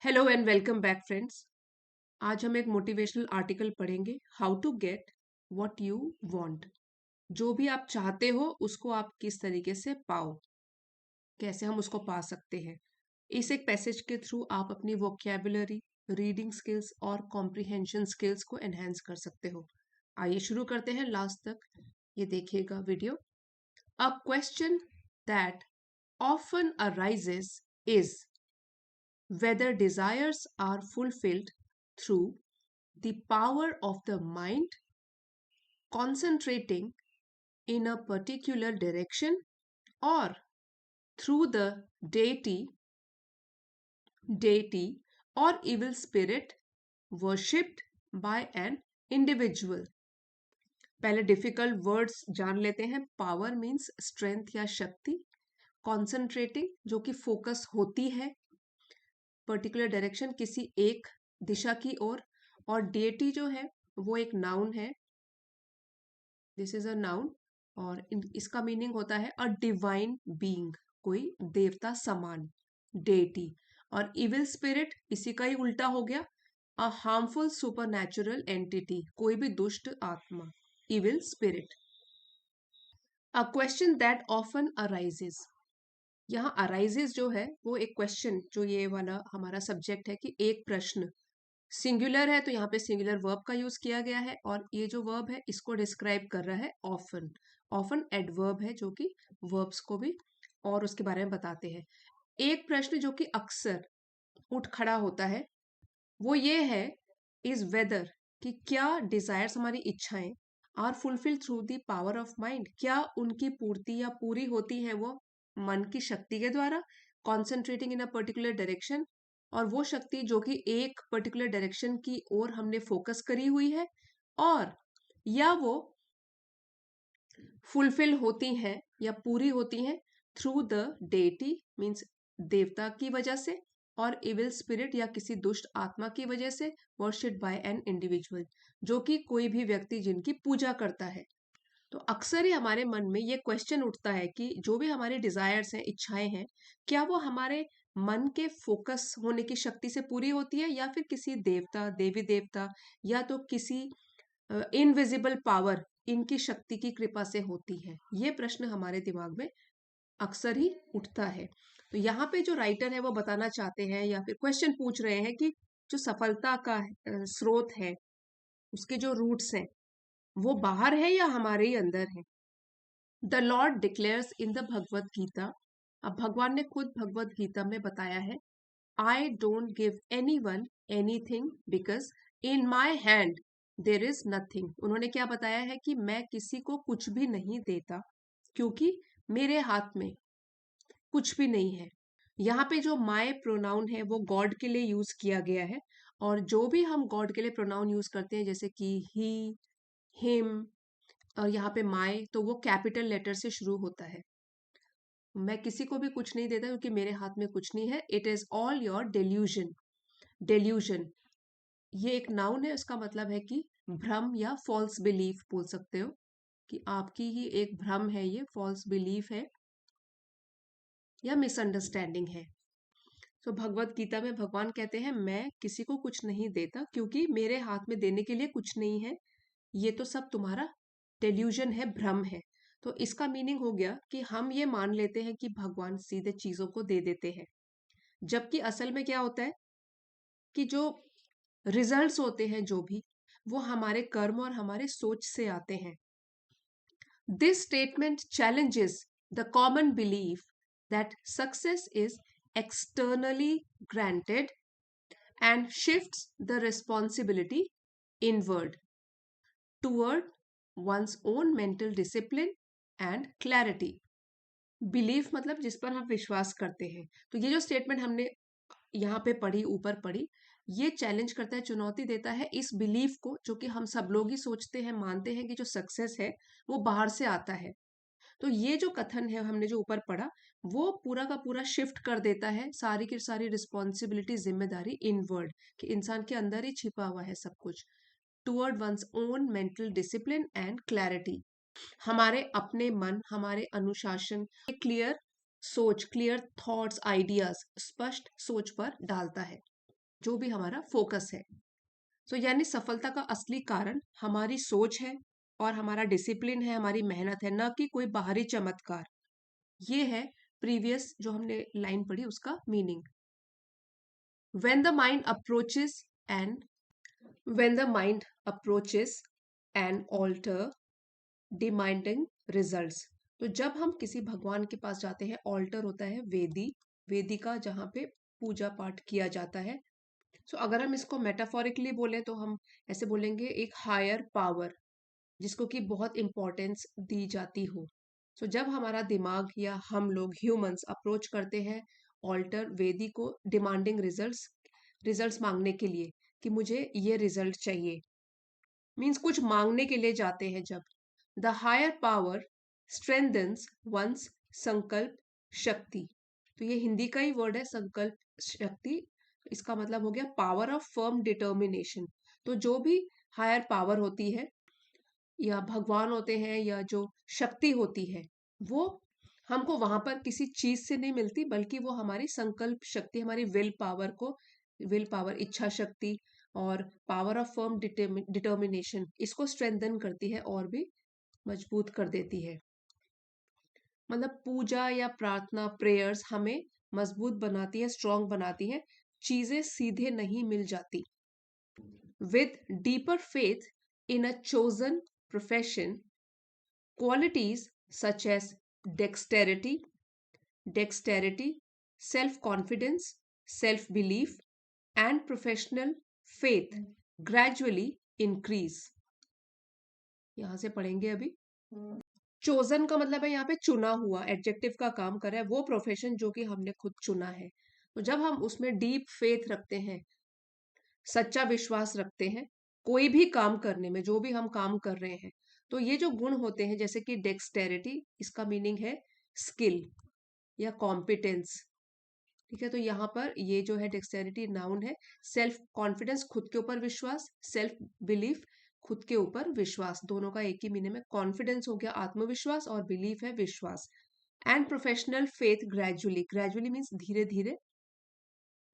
Hello and welcome back friends. आज हम एक मोटिवेशनल आर्टिकल पढ़ेंगे, how to get what you want. जो भी आप चाहते हो उसको आप किस तरीके से पाओ, कैसे हम उसको पा सकते हैं। इस एक पैसेज के थ्रू आप अपनी वोकैबुलरी, रीडिंग स्किल्स और कॉम्प्रिहेंशन स्किल्स को एनहेंस कर सकते हो। आइए शुरू करते हैं, लास्ट तक ये देखिएगा video. A question that often arises is whether desires are fulfilled through the power of the mind concentrating in a particular direction or through the deity or evil spirit worshipped by an individual. पहले difficult words जान लेते हैं। Power means strength या शक्ति, concentrating जो कि focus होती है, पर्टिकुलर डायरेक्शन किसी एक दिशा की ओर, और डेटी जो है वो एक नाउन है, दिस इज अ नाउन। और इसका मीनिंग होता है अ डिवाइन बीइंग, कोई देवता समान, डेटी। और इविल स्पिरिट इसी का ही उल्टा हो गया, अ हार्मफुल सुपरनैचुरल एंटिटी, कोई भी दुष्ट आत्मा, evil spirit. A question that often arises, यहाँ अराइजेस जो है वो एक क्वेश्चन, जो ये वाला हमारा सब्जेक्ट है कि एक प्रश्न, सिंगुलर है तो यहाँ पे सिंगुलर वर्ब का यूज किया गया है, और ये जो वर्ब है इसको डिस्क्राइब कर रहा है ऑफन। ऑफन एडवर्ब है जो कि वर्ब्स को भी और उसके बारे में बताते हैं। एक प्रश्न जो कि अक्सर उठ खड़ा होता है वो ये है, इज वेदर, कि क्या डिजायर्स, हमारी इच्छाएं, are fulfil through the power of mind, क्या उनकी पूर्ति या पूरी होती है वो मन की शक्ति के द्वारा, concentrating in a particular direction, और वो शक्ति जो कि एक पर्टिकुलर डायरेक्शन की ओर हमने फोकस करी हुई है, और या वो फुलफिल होती हैं या पूरी होती हैं थ्रू द डेटी मीन्स देवता की वजह से, और इविल स्पिरिट या किसी दुष्ट आत्मा की वजह से, वर्शिप्ड बाय एन इंडिविजुअल, जो कि कोई भी व्यक्ति जिनकी पूजा करता है। तो अक्सर ही हमारे मन में ये क्वेश्चन उठता है कि जो भी हमारे डिजायर्स हैं, इच्छाएं हैं, क्या वो हमारे मन के फोकस होने की शक्ति से पूरी होती है, या फिर किसी देवता, देवी देवता, या तो किसी इनविजिबल पावर, इनकी शक्ति की कृपा से होती है। ये प्रश्न हमारे दिमाग में अक्सर ही उठता है। तो यहाँ पे जो राइटर है वो बताना चाहते हैं या फिर क्वेश्चन पूछ रहे हैं कि जो सफलता का स्रोत है, उसके जो रूट्स हैं, वो बाहर है या हमारे ही अंदर है। The lord declares in the Bhagavad Gita, अब भगवान ने खुद भगवत गीता में बताया है, I don't give any one anything because in my hand there is nothing. उन्होंने क्या बताया है कि मैं किसी को कुछ भी नहीं देता क्योंकि मेरे हाथ में कुछ भी नहीं है। यहाँ पे जो माय प्रोनाउन है वो गॉड के लिए यूज किया गया है, और जो भी हम गॉड के लिए प्रोनाउन यूज करते हैं जैसे कि ही, हिम, और यहाँ पे माय, तो वो कैपिटल लेटर से शुरू होता है। मैं किसी को भी कुछ नहीं देता क्योंकि मेरे हाथ में कुछ नहीं है, it is all your delusion. Delusion ये एक नाउन है, उसका मतलब है कि भ्रम या फॉल्स बिलीफ बोल सकते हो, कि आपकी ही एक भ्रम है, ये फॉल्स बिलीफ है या मिसअंडरस्टैंडिंग है। तो भगवत गीता में भगवान कहते हैं, मैं किसी को कुछ नहीं देता क्योंकि मेरे हाथ में देने के लिए कुछ नहीं है, ये तो सब तुम्हारा डेल्यूजन है, भ्रम है। तो इसका मीनिंग हो गया कि हम ये मान लेते हैं कि भगवान सीधे चीजों को दे देते हैं, जबकि असल में क्या होता है कि जो रिजल्ट्स होते हैं जो भी, वो हमारे कर्म और हमारे सोच से आते हैं। This statement challenges the common belief that success is externally granted and shifts the responsibility inward toward one's own mental discipline and clarity. Belief मतलब जिस पर हम विश्वास करते हैं। तो ये जो स्टेटमेंट हमने यहाँ पे पढ़ी, ऊपर पढ़ी, ये चैलेंज करता है, चुनौती देता है इस बिलीफ को, जो कि हम सब लोग ही सोचते हैं, मानते हैं कि जो सक्सेस है वो बाहर से आता है। तो ये जो कथन है हमने जो ऊपर पढ़ा, वो पूरा का पूरा शिफ्ट कर देता है सारी की सारी रिस्पॉन्सिबिलिटी, जिम्मेदारी इनवर्ड, कि इंसान के अंदर ही छिपा हुआ है सब कुछ, toward one's own mental discipline and clarity, हमारे अपने मन, हमारे अनुशासन, क्लियर सोच, क्लियर थॉट्स, आइडियाज, स्पष्ट सोच पर डालता है। जो भी हमारा फोकस है। यानी सफलता का असली कारण हमारी सोच है और हमारा डिसिप्लिन है, हमारी मेहनत है, न कि कोई बाहरी चमत्कार। ये है प्रीवियस जो हमने लाइन पढ़ी उसका meaning. when the mind approaches and when the mind approaches an altar demanding results, तो जब हम किसी भगवान के पास जाते हैं, ऑल्टर होता है वेदी, वेदिका जहाँ पे पूजा पाठ किया जाता है। अगर हम इसको मेटाफोरिकली बोले तो हम ऐसे बोलेंगे एक हायर पावर जिसको कि बहुत इंपॉर्टेंस दी जाती हो। जब हमारा दिमाग या हम लोग ह्यूमंस अप्रोच करते हैं ऑल्टर वेदी को डिमांडिंग रिजल्ट्स, रिजल्ट्स मांगने के लिए कि मुझे ये रिजल्ट चाहिए, मीन्स कुछ मांगने के लिए जाते हैं जब, the higher power strengthens one's संकल्प शक्ति। तो ये हिंदी का ही वर्ड है संकल्प शक्ति, इसका मतलब हो गया पावर ऑफ फर्म डिटर्मिनेशन। तो जो भी हायर पावर होती है या भगवान होते हैं या जो शक्ति होती है, वो हमको वहां पर किसी चीज से नहीं मिलती, बल्कि वो हमारी संकल्प शक्ति, हमारी विल पावर को, विल पावर इच्छा शक्ति और पावर ऑफ फर्म डिटर्मिनेशन, इसको स्ट्रेंथन करती है और भी मजबूत कर देती है। मतलब पूजा या प्रार्थना, प्रेयर्स हमें मजबूत बनाती है, स्ट्रांग बनाती है, चीजें सीधे नहीं मिल जाती। With deeper faith in a chosen profession, qualities such as dexterity, self-confidence, self-belief, and professional faith gradually increase. यहां से पढ़ेंगे अभी। चोजन का मतलब है यहाँ पे चुना हुआ, एडजेक्टिव का काम कर रहा है, वो प्रोफेशन जो कि हमने खुद चुना है। तो जब हम उसमें डीप फेथ रखते हैं, सच्चा विश्वास रखते हैं कोई भी काम करने में, जो भी हम काम कर रहे हैं, तो ये जो गुण होते हैं जैसे कि डेक्सटेरिटी, इसका मीनिंग है स्किल या कॉम्पिटेंस। ठीक है, तो यहाँ पर ये जो है डेक्सटेरिटी नाउन है। सेल्फ कॉन्फिडेंस खुद के ऊपर विश्वास, सेल्फ बिलीफ खुद के ऊपर विश्वास, दोनों का एक ही मीनिंग है। कॉन्फिडेंस हो गया आत्मविश्वास और बिलीफ है विश्वास। And professional faith gradually, gradually means धीरे धीरे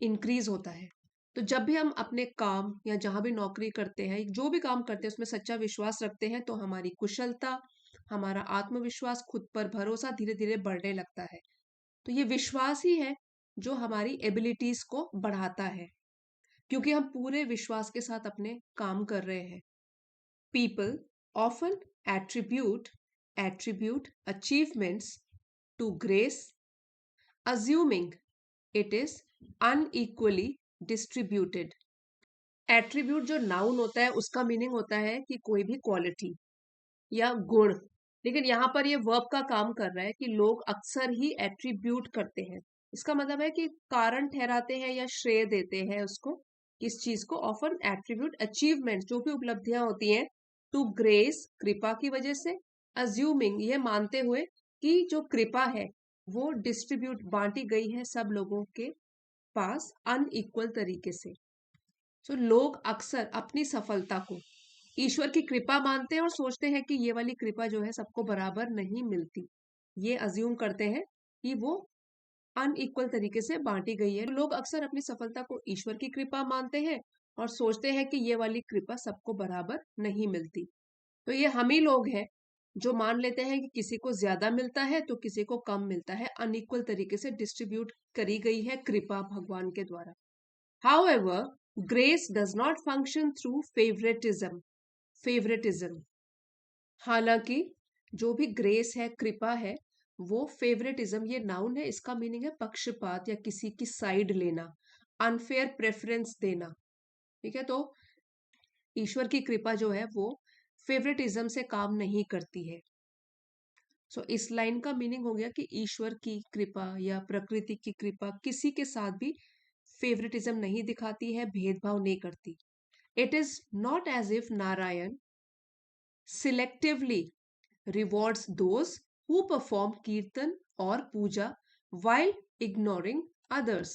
इंक्रीज होता है। तो जब भी हम अपने काम या जहां भी नौकरी करते हैं, जो भी काम करते हैं, उसमें सच्चा विश्वास रखते हैं, तो हमारी कुशलता, हमारा आत्मविश्वास, खुद पर भरोसा धीरे धीरे बढ़ने लगता है। तो ये विश्वास ही है जो हमारी एबिलिटीज को बढ़ाता है, क्योंकि हम पूरे विश्वास के साथ अपने काम कर रहे हैं। People often attribute achievements to grace, assuming it is unequally distributed. Attribute जो नाउन होता है उसका मीनिंग होता है कि कोई भी क्वालिटी या गुण, लेकिन यहाँ पर ये वर्ब का काम कर रहा है कि लोग अक्सर ही एट्रीब्यूट करते हैं। इसका मतलब है कि कारण ठहराते हैं या श्रेय देते हैं उसको, किस चीज को। ऑफन एट्रीब्यूट अचीवमेंट, जो भी उपलब्धियां होती हैं, टू ग्रेस कृपा की वजह से, अज्यूमिंग ये मानते हुए कि जो कृपा है वो डिस्ट्रीब्यूट बांटी गई है सब लोगों के पास अनइक्वल तरीके से। लोग अक्सर अपनी सफलता को ईश्वर की कृपा मानते हैं और सोचते हैं कि ये वाली कृपा जो है सबको बराबर नहीं मिलती। ये अज्यूम करते हैं कि वो अनइक्वल तरीके से बांटी गई है। लोग अक्सर अपनी सफलता को ईश्वर की कृपा मानते हैं और सोचते हैं कि ये वाली कृपा सबको बराबर नहीं मिलती। तो ये हम ही लोग हैं जो मान लेते हैं कि किसी को ज्यादा मिलता है तो किसी को कम मिलता है, अनइक्वल तरीके से डिस्ट्रीब्यूट करी गई है कृपा भगवान के द्वारा। However, grace does not function through favoritism. हालांकि जो भी ग्रेस है, कृपा है, वो फेवरेटिज्म, ये नाउन है, इसका मीनिंग है पक्षपात या किसी की साइड लेना, अनफेयर प्रेफरेंस देना। ठीक है, तो ईश्वर की कृपा जो है वो फेवरेटिज्म से काम नहीं करती है। इस लाइन का मीनिंग हो गया कि ईश्वर की कृपा या प्रकृति की कृपा किसी के साथ भी फेवरेटिज्म नहीं दिखाती है, भेदभाव नहीं करती। It is not as if Narayan selectively rewards those who perform kirtan और पूजा while ignoring others.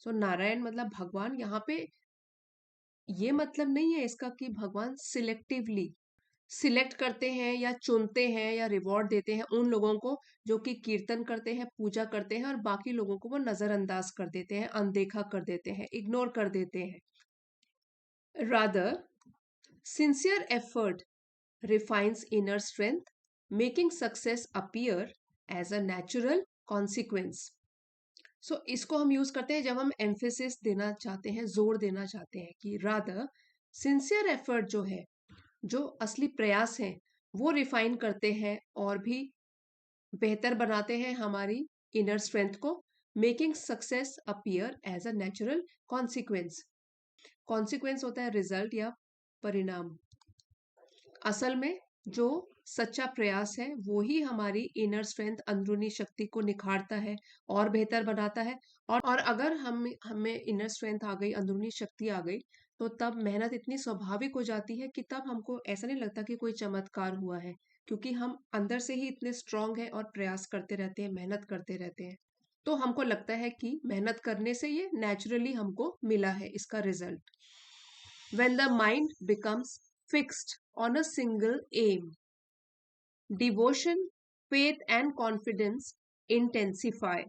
नारायण मतलब भगवान, यहाँ पे ये मतलब नहीं है इसका कि भगवान सिलेक्टिवली, सिलेक्ट करते हैं या चुनते हैं या रिवॉर्ड देते हैं उन लोगों को जो कि कीर्तन करते हैं, पूजा करते हैं, और बाकी लोगों को वो नजरअंदाज कर देते हैं, अनदेखा कर देते हैं, इग्नोर कर देते हैं. Rather, sincere effort refines inner strength, making success appear as a natural consequence. So इसको हम यूज करते हैं जब हम एम्फेसिस देना चाहते हैं, जोर देना चाहते हैं कि rather sincere effort जो है, जो असली प्रयास है, वो रिफाइन करते हैं और भी बेहतर बनाते हैं हमारी इनर स्ट्रेंथ को, making success appear as a natural consequence. Consequence होता है रिजल्ट या परिणाम. असल में जो सच्चा प्रयास है वो ही हमारी इनर स्ट्रेंथ, अंदरूनी शक्ति को निखारता है और बेहतर बनाता है. और अगर हमें इनर स्ट्रेंथ आ गई, अंदरूनी शक्ति आ गई, तो तब मेहनत इतनी स्वाभाविक हो जाती है कि तब हमको ऐसा नहीं लगता कि कोई चमत्कार हुआ है, क्योंकि हम अंदर से ही इतने स्ट्रांग हैं और प्रयास करते रहते हैं, मेहनत करते रहते हैं. तो हमको लगता है कि मेहनत करने से ये नेचुरली हमको मिला है इसका result. When the mind becomes fixed on a single aim, devotion, faith and confidence intensify.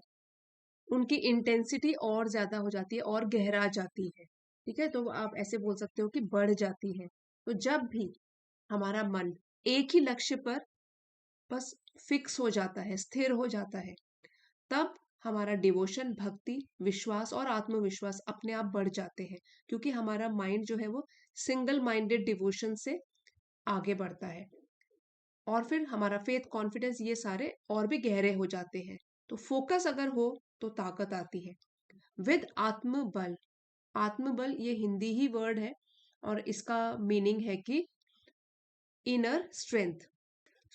उनकी इंटेंसिटी और ज्यादा हो जाती है और गहरा जाती है. ठीक है, तो आप ऐसे बोल सकते हो कि बढ़ जाती है. तो जब भी हमारा मन एक ही लक्ष्य पर बस फिक्स हो जाता है, स्थिर हो जाता है, तब हमारा डिवोशन, भक्ति, विश्वास और आत्मविश्वास अपने आप बढ़ जाते हैं, क्योंकि हमारा माइंड जो है वो सिंगल माइंडेड डिवोशन से आगे बढ़ता है. और फिर हमारा फेथ, कॉन्फिडेंस, ये सारे और भी गहरे हो जाते हैं. तो फोकस अगर हो तो ताकत आती है. विद आत्मबल. आत्मबल ये हिंदी ही वर्ड है और इसका मीनिंग है कि इनर स्ट्रेंथ.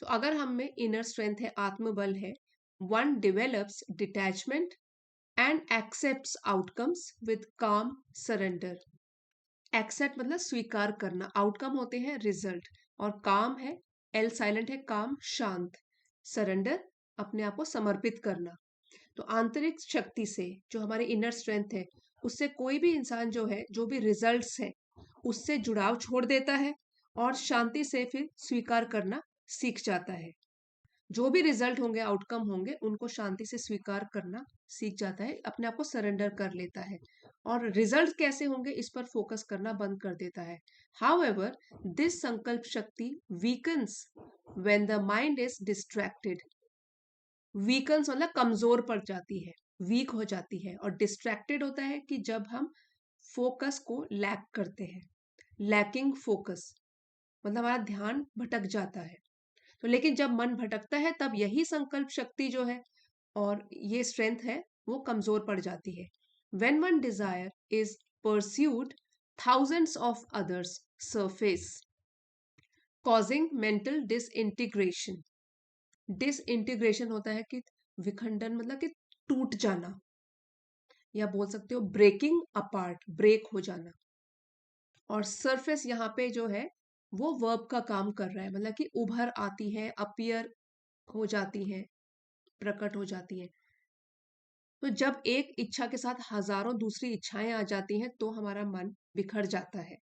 सो अगर हम में इनर स्ट्रेंथ है, आत्मबल है, one develops detachment and accepts outcomes with काम सरेंडर. एक्सेप्ट मतलब स्वीकार करना, आउटकम होते हैं रिजल्ट, और काम है, एल साइलेंट है, काम शांत, सरेंडर अपने आप को समर्पित करना. तो आंतरिक शक्ति से, जो हमारी इनर स्ट्रेंथ है, उससे कोई भी इंसान जो है, जो भी रिजल्ट्स है, उससे जुड़ाव छोड़ देता है और शांति से फिर स्वीकार करना सीख जाता है. जो भी रिजल्ट होंगे, आउटकम होंगे, उनको शांति से स्वीकार करना सीख जाता है, अपने आप को सरेंडर कर लेता है, और रिजल्ट कैसे होंगे इस पर फोकस करना बंद कर देता है. हाउएवर, दिस संकल्प शक्ति weakens when the mind is distracted. Weakens मतलब कमजोर पड़ जाती है, वीक हो जाती है, और डिस्ट्रैक्टेड होता है कि जब हम फोकस को लैक करते हैं. लैकिंग फोकस मतलब हमारा ध्यान भटक जाता है. तो लेकिन जब मन भटकता है तब यही संकल्प शक्ति जो है और ये स्ट्रेंथ है वो कमजोर पड़ जाती है. When one desire is pursued, thousands of others surface, causing mental disintegration. Disintegration होता है कि विखंडन, मतलब कि टूट जाना, या बोल सकते हो ब्रेकिंग अपार्ट, ब्रेक हो जाना. और सरफेस यहाँ पे जो है वो वर्ब का काम कर रहा है, मतलब कि उभर आती है, अपीयर हो जाती है, प्रकट हो जाती है. तो जब एक इच्छा के साथ हजारों दूसरी इच्छाएं आ जाती हैं तो हमारा मन बिखर जाता है.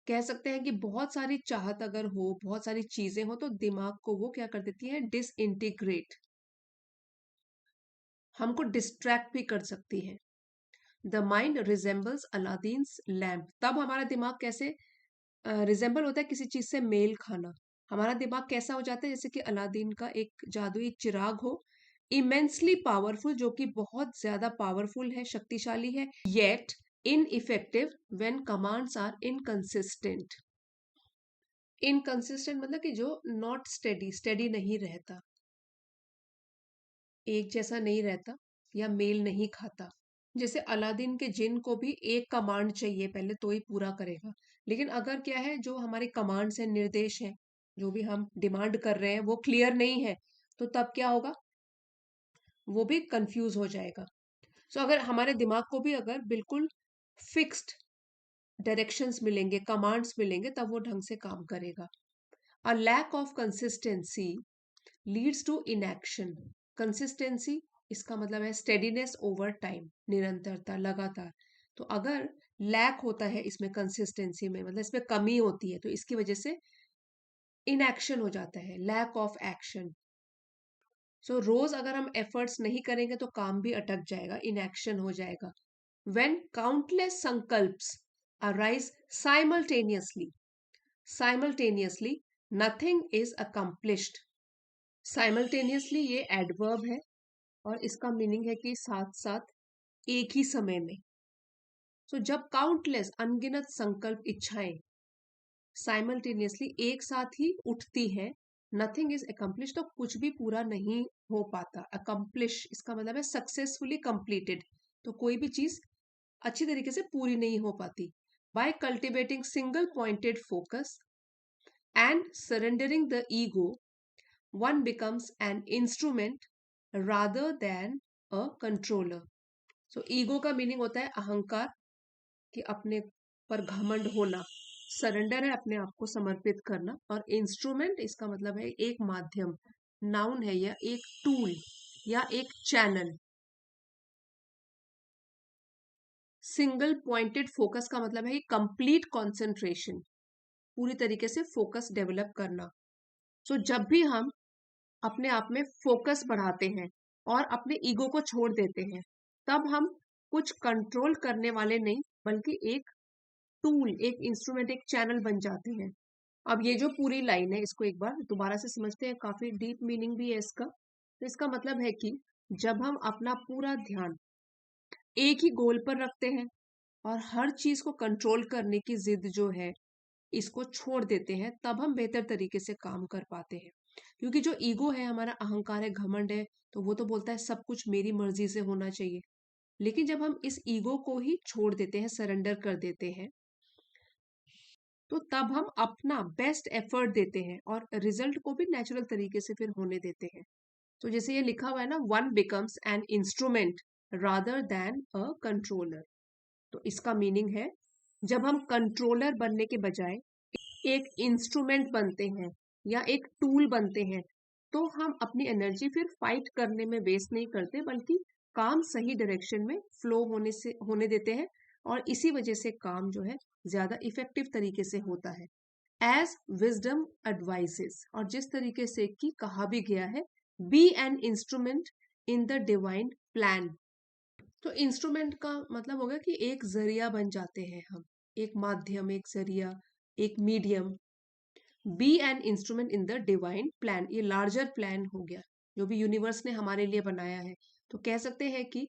कह सकते हैं कि बहुत सारी चाहत अगर हो, बहुत सारी चीजें हो, तो दिमाग को वो क्या कर देती है, डिसइंटीग्रेट, हमको डिस्ट्रैक्ट भी कर सकती है. The mind resembles Aladdin's lamp. तब हमारा दिमाग कैसे रिजेंबल होता है, किसी चीज से मेल खाना. हमारा दिमाग कैसा हो जाता है, जैसे कि अलादीन का एक जादुई चिराग हो, इमेंसली पावरफुल, जो कि बहुत ज्यादा पावरफुल है, शक्तिशाली है, yet ineffective when commands are inconsistent. Inconsistent मतलब कि जो नॉट स्टेडी, स्टेडी नहीं रहता, एक जैसा नहीं रहता, या मेल नहीं खाता. जैसे अलादीन के जिन को भी एक कमांड चाहिए पहले तो ही पूरा करेगा. लेकिन अगर क्या है, जो हमारे कमांड्स हैं, निर्देश हैं, जो भी हम डिमांड कर रहे हैं वो क्लियर नहीं है, तो तब क्या होगा, वो भी कंफ्यूज हो जाएगा. सो अगर हमारे दिमाग को भी अगर बिल्कुल फिक्स्ड डायरेक्शंस मिलेंगे, कमांड्स मिलेंगे, तब वो ढंग से काम करेगा. A lack of consistency leads to inaction. Consistency इसका मतलब है स्टेडीनेस ओवर टाइम, निरंतरता, लगातार. तो अगर लैक होता है इसमें, कंसिस्टेंसी में मतलब इसमें कमी होती है, तो इसकी वजह से इनएक्शन हो जाता है, लैक ऑफ एक्शन। सो रोज अगर हम एफर्ट्स नहीं करेंगे तो काम भी अटक जाएगा, इनएक्शन हो जाएगा। When countless sankalps arise simultaneously, nothing is accomplished. Simultaneously ये एडवर्ब है और इसका मीनिंग है कि साथ साथ, एक ही समय में। जब काउंटलेस अनगिनत संकल्प इच्छाएं साइमल्टेनियसली एक साथ ही उठती है, नथिंग इज अकम्प्लिश, तो कुछ भी पूरा नहीं हो पाता। अकम्प्लिश इसका मतलब है सक्सेसफुली कंप्लीटेड, तो कोई भी चीज अच्छी तरीके से पूरी नहीं हो पाती। By cultivating single pointed focus and surrendering the ego, one becomes an instrument rather than a controller. Ego का मीनिंग होता है अहंकार, कि अपने पर घमंड होना। सरेंडर है अपने आप को समर्पित करना, और इंस्ट्रूमेंट इसका मतलब है एक माध्यम, नाउन है, या एक टूल या एक चैनल। सिंगल पॉइंटेड फोकस का मतलब है कंप्लीट कंसंट्रेशन, पूरी तरीके से फोकस डेवलप करना। जब भी हम अपने आप में फोकस बढ़ाते हैं और अपने ईगो को छोड़ देते हैं, तब हम कुछ कंट्रोल करने वाले नहीं, बल्कि एक टूल, एक इंस्ट्रूमेंट, एक चैनल बन जाते हैं। अब ये जो पूरी लाइन है, इसको एक बार दोबारा से समझते हैं, काफी डीप मीनिंग भी है इसका। तो इसका मतलब है कि जब हम अपना पूरा ध्यान एक ही गोल पर रखते हैं और हर चीज को कंट्रोल करने की जिद जो है इसको छोड़ देते हैं, तब हम बेहतर तरीके से काम कर पाते हैं। क्योंकि जो ईगो है, हमारा अहंकार है, घमंड है, तो वो तो बोलता है सब कुछ मेरी मर्जी से होना चाहिए। लेकिन जब हम इस ईगो को ही छोड़ देते हैं, सरेंडर कर देते हैं, तो तब हम अपना बेस्ट एफर्ट देते हैं और रिजल्ट को भी नेचुरल तरीके से फिर होने देते हैं। तो जैसे ये लिखा हुआ है ना, one becomes an instrument rather than a controller. तो इसका मीनिंग है, जब हम कंट्रोलर बनने के बजाय एक इंस्ट्रूमेंट बनते हैं या एक टूल बनते हैं, तो हम अपनी एनर्जी फिर फाइट करने में वेस्ट नहीं करते, बल्कि काम सही डायरेक्शन में फ्लो होने देते हैं, और इसी वजह से काम जो है ज्यादा इफेक्टिव तरीके से होता है। एज विजडम एडवाइसेस, और जिस तरीके से कि कहा भी गया है, be an instrument in the divine plan. तो इंस्ट्रूमेंट का मतलब होगा कि एक जरिया बन जाते हैं हम, एक माध्यम, एक जरिया, एक medium. Be an instrument in the divine plan, ये लार्जर प्लान हो गया जो भी यूनिवर्स ने हमारे लिए बनाया है। तो कह सकते हैं कि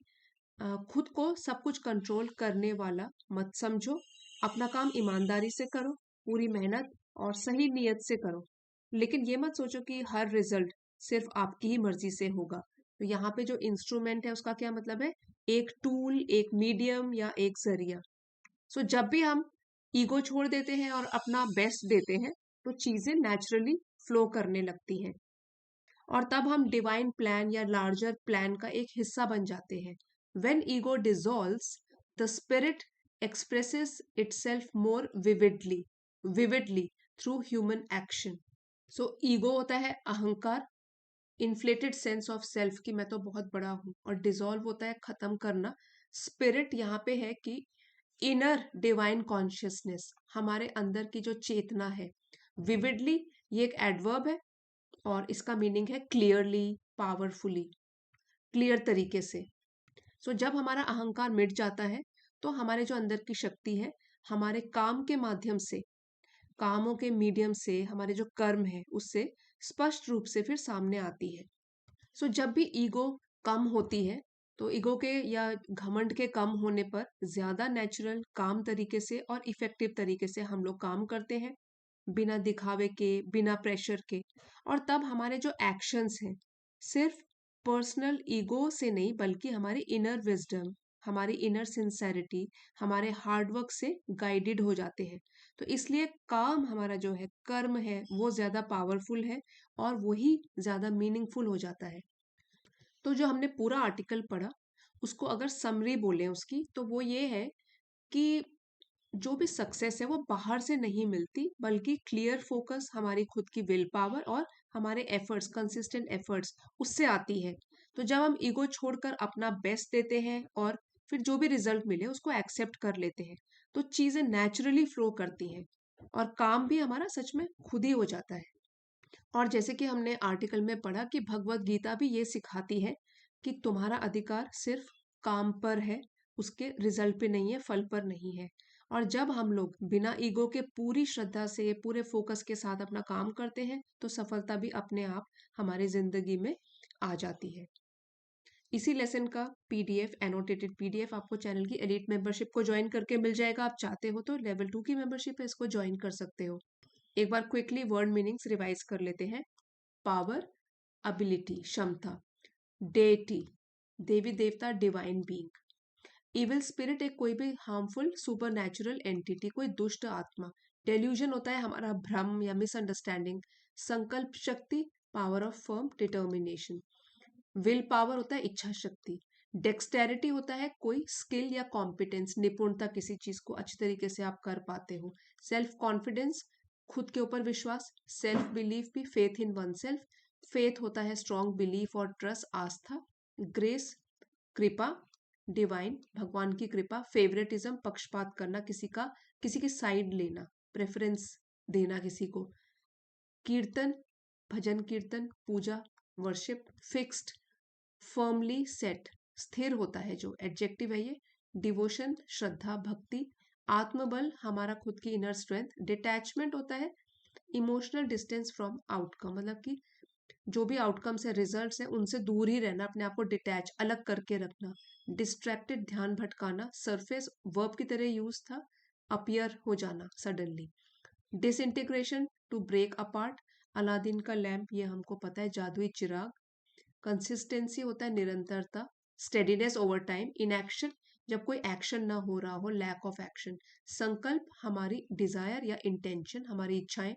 खुद को सब कुछ कंट्रोल करने वाला मत समझो, अपना काम ईमानदारी से करो, पूरी मेहनत और सही नीयत से करो, लेकिन ये मत सोचो कि हर रिजल्ट सिर्फ आपकी ही मर्जी से होगा। तो यहाँ पे जो इंस्ट्रूमेंट है उसका क्या मतलब है, एक टूल, एक मीडियम या एक जरिया। जब भी हम ईगो छोड़ देते हैं और अपना बेस्ट देते हैं, तो चीजें नेचुरली फ्लो करने लगती हैं, और तब हम डिवाइन प्लान या लार्जर प्लान का एक हिस्सा बन जाते हैं। When ego dissolves, the spirit expresses itself more vividly through human action. Ego होता है अहंकार, इन्फ्लेटेड सेंस ऑफ सेल्फ कि मैं तो बहुत बड़ा हूं, और डिसॉल्व होता है खत्म करना। स्पिरिट यहाँ पे है कि इनर डिवाइन कॉन्शियसनेस, हमारे अंदर की जो चेतना है। विविडली ये एक एडवर्ब है और इसका मीनिंग है क्लियरली, पावरफुली, क्लियर तरीके से। जब हमारा अहंकार मिट जाता है, तो हमारे जो अंदर की शक्ति है, हमारे काम के माध्यम से, कामों के मीडियम से, हमारे जो कर्म है उससे स्पष्ट रूप से फिर सामने आती है। जब भी ईगो कम होती है, तो ईगो के या घमंड के कम होने पर ज्यादा नेचुरल, काम तरीके से और इफेक्टिव तरीके से हम लोग काम करते हैं, बिना दिखावे के, बिना प्रेशर के। और तब हमारे जो एक्शंस हैं, सिर्फ पर्सनल ईगो से नहीं, बल्कि हमारी इनर विजडम, हमारी इनर सिंसेरिटी, हमारे हार्डवर्क से गाइडेड हो जाते हैं। तो इसलिए काम हमारा जो है, कर्म है, वो ज्यादा पावरफुल है और वही ज्यादा मीनिंगफुल हो जाता है। तो जो हमने पूरा आर्टिकल पढ़ा, उसको अगर समरी बोले उसकी, तो वो ये है कि जो भी सक्सेस है वो बाहर से नहीं मिलती, बल्कि क्लियर फोकस, हमारी खुद की विल पावर और हमारे एफर्ट्स, कंसिस्टेंट एफर्ट्स, उससे आती है। तो जब हम ईगो छोड़कर अपना बेस्ट देते हैं और फिर जो भी रिजल्ट मिले उसको एक्सेप्ट कर लेते हैं, तो चीजें नेचुरली फ्लो करती हैं और काम भी हमारा सच में खुद ही हो जाता है। और जैसे कि हमने आर्टिकल में पढ़ा कि भगवत गीता भी ये सिखाती है कि तुम्हारा अधिकार सिर्फ काम पर है, उसके रिजल्ट पे नहीं है, फल पर नहीं है। और जब हम लोग बिना ईगो के पूरी श्रद्धा से पूरे फोकस के साथ अपना काम करते हैं तो सफलता भी अपने आप हमारी जिंदगी में आ जाती है। इसी लेसन का पीडीएफ, एनोटेटेड पीडीएफ आपको चैनल की एलिट मेंबरशिप को ज्वाइन करके मिल जाएगा। आप चाहते हो तो लेवल 2 की मेंबरशिप है, इसको ज्वाइन कर सकते हो। एक बार क्विकली वर्ड मीनिंग्स रिवाइज कर लेते हैं। पावर, अबिलिटी, क्षमता। डेटी, देवी देवता, डिवाइन बीइंग। इविल स्पिरिट, एक कोई भी हार्मफुल सुपर नेचुरल एंटिटी, कोई दुष्ट आत्मा। डेल्यूजन होता है हमारा भ्रम या मिसअंडरस्टैंडिंग। संकल्प शक्ति, power of firm determination. Will power होता है इच्छा शक्ति। डेक्सटेरिटी होता है कोई स्किल या कॉम्पिटेंस, निपुणता, किसी चीज को अच्छी तरीके से आप कर पाते हो। सेल्फ कॉन्फिडेंस, खुद के ऊपर विश्वास। सेल्फ बिलीफ भी, faith in one self. Faith होता है स्ट्रॉन्ग बिलीफ और ट्रस्ट, आस्था। ग्रेस, कृपा, डिवाइन, भगवान की कृपा। फेवरेटिज्म, पक्षपात करना, किसी की साइड लेना, प्रेफरेंस देना किसी को। कीर्तन, भजन कीर्तन, पूजा, वर्शिप। फिक्स्ड, फर्मली सेट, स्थिर होता है जो, एडजेक्टिव है ये। डिवोशन, श्रद्धा, भक्ति। आत्मबल, हमारा खुद की इनर स्ट्रेंथ। डिटैचमेंट होता है इमोशनल डिस्टेंस फ्रॉम आउटकम, मतलब कि जो भी आउटकम्स है, रिजल्ट्स है, उनसे दूर ही रहना, अपने आप को डिटैच, अलग करके रखना। डिस्ट्रैक्टेड, ध्यान भटकाना। सरफेस, वर्ब की तरह यूज था, अपीयर हो जाना suddenly. Disintegration, to break apart. Aladdin का लैंप, ये हमको पता है, जादुई चिराग। कंसिस्टेंसी होता है निरंतरता। Steadiness, over time. इनएक्शन, जब कोई एक्शन ना हो रहा हो, लैक ऑफ एक्शन। संकल्प, हमारी डिजायर या इंटेंशन, हमारी इच्छाएं।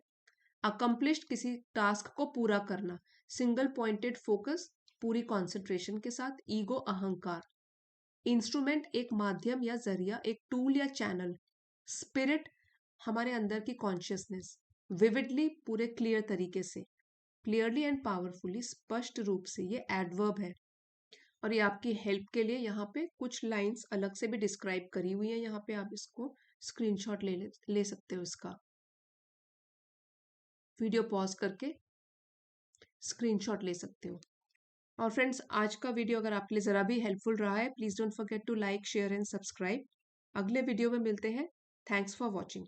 अकम्प्लिश्ड, किसी टास्क को पूरा करना। सिंगल पॉइंटेड फोकस, पूरी कॉन्सेंट्रेशन के साथ। ईगो, अहंकार। इंस्ट्रूमेंट, एक माध्यम या जरिया, एक टूल या चैनल। स्पिरिट, हमारे अंदर की कॉन्शियसनेस। विविडली, पूरे क्लियर तरीके से। क्लियरली एंड पावरफुली, स्पष्ट रूप से, ये एडवर्ब है। और ये आपकी हेल्प के लिए यहाँ पे कुछ लाइंस अलग से भी डिस्क्राइब करी हुई है, यहाँ पे आप इसको स्क्रीनशॉट ले सकते हो, इसका वीडियो पॉज करके स्क्रीनशॉट ले सकते हो। और फ्रेंड्स, आज का वीडियो अगर आपके लिए ज़रा भी हेल्पफुल रहा है, please don't forget to like, share and subscribe. अगले वीडियो में मिलते हैं। Thanks for watching.